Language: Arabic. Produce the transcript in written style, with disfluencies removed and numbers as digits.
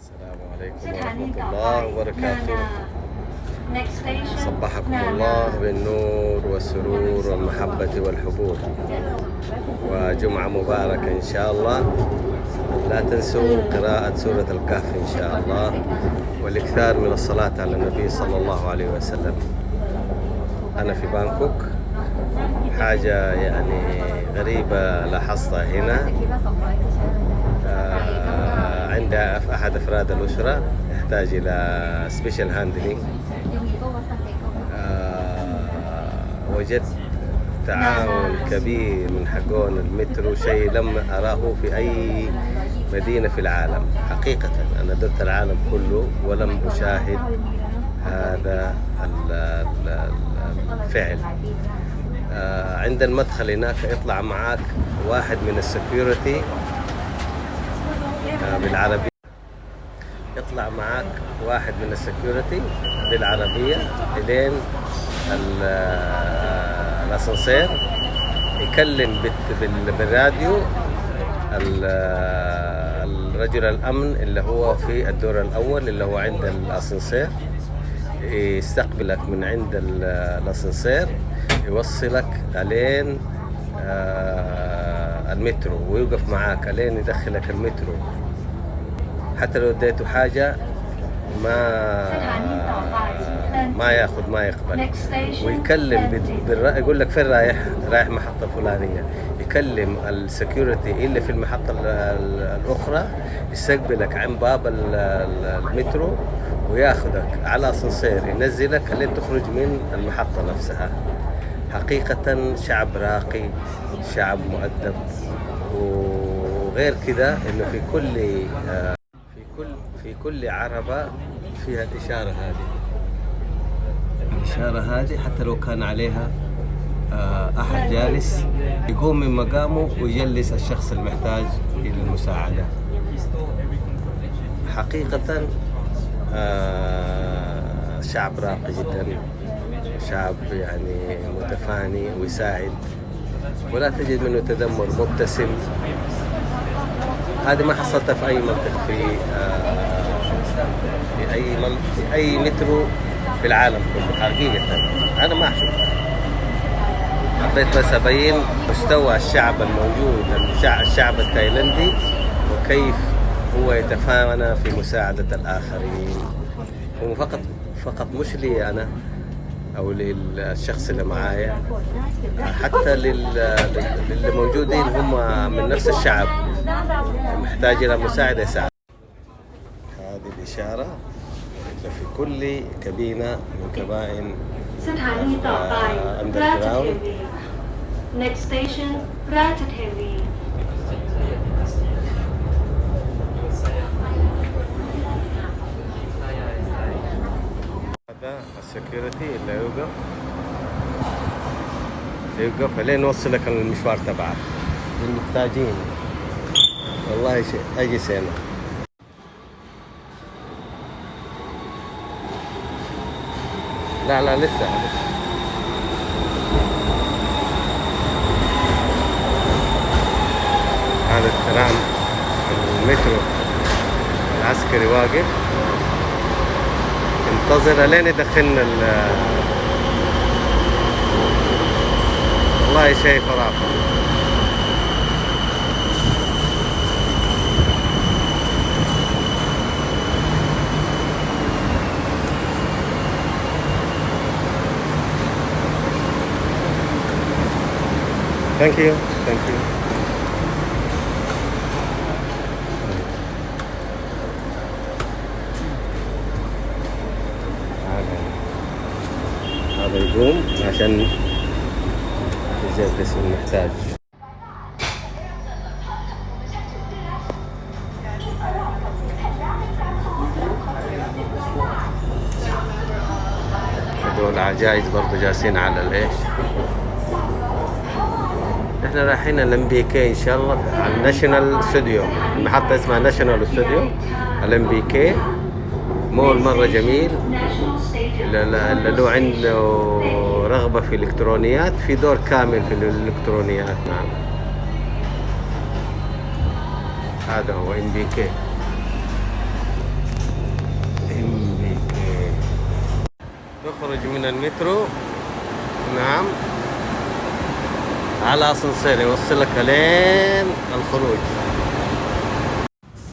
السلام عليكم ورحمة الله وبركاته. صبحكم الله بالنور والسرور والمحبة والحبور، وجمعة مباركة إن شاء الله. لا تنسوا قراءة سورة الكهف إن شاء الله، والإكثار من الصلاة على النبي صلى الله عليه وسلم. أنا في بانكوك، حاجة يعني غريبة لاحظتها هنا. عند أحد أفراد الأسرة يحتاج إلى سبيشال هاندلينج. وجدت تعاون كبير من حقون المترو، شيء لم أراه في أي مدينة في العالم. حقيقة أنا درت العالم كله ولم أشاهد هذا الفعل. عند المدخل هناك يطلع معك واحد من السكيورتي بالعربية، يطلع معك واحد من السكيورتي بالعربية إلين الأسانسير، يكلم بالراديو الرجل الأمن اللي هو في الدور الأول اللي هو عند الأسانسير، يستقبلك من عند الأسانسير، يوصلك ألين المترو، ويوقف معاك ألين يدخلك المترو. حتى لو اديته حاجة ما ياخذ، ما يقبل، ويكلم يقول لك فين رايح؟ رايح محطة فلانية. يكلم السكيورتي اللي في المحطة الأخرى، يستقبلك عند باب المترو وياخذك على أسانسير ينزلك لين تخرج من المحطة نفسها. حقيقة شعب راقي، شعب مؤدب. وغير كذا إنه في كل عربة فيها الإشارة هذه. الإشارة هذه حتى لو كان عليها أحد جالس، يقوم من مقامه ويجلس الشخص المحتاج إلى المساعدة. حقيقة شعب راقي جدا، شعب يعني متفاني ويساعد، ولا تجد منه تذمر، مبتسم. هذه ما حصلتها في أي منطقة في أي مترو في العالم كله. حقيقة أنا ما أشوفها. حبيت بس أبين مستوى الشعب الموجود، الشعب التايلندي، وكيف هو يتفانى في مساعدة الآخرين. فقط مش لي أنا أو للشخص اللي معايا، حتى للي موجودين هم من نفس الشعب محتاج إلى مساعدة يساعد. هذه الإشارة في كل كابينة من كبائن underground. Next station, Ratchathani. هذا السكيورتي اللي يوقف لين يوصلك المشوار تبعك. المحتاجين والله شيء أجي سنة. لا لسه. هذا الترام المترو العسكري واقف ينتظر لين يدخلنا. والله شيء خرافي. Thank you. هذا يقوم عشان يجلس المحتاج. هذول عجائز برضو جالسين على الايش. احنا رايحين الMBK ان شاء الله على الناشونال ستوديو. المحطة اسمها ناشونال ستوديو. الMBK مول مرة جميل، اللي له عنده رغبة في الإلكترونيات، في دور كامل في الإلكترونيات. نعم، هذا هو MBK. تخرج من المترو. نعم، على اسانسير يوصلك لين الخروج.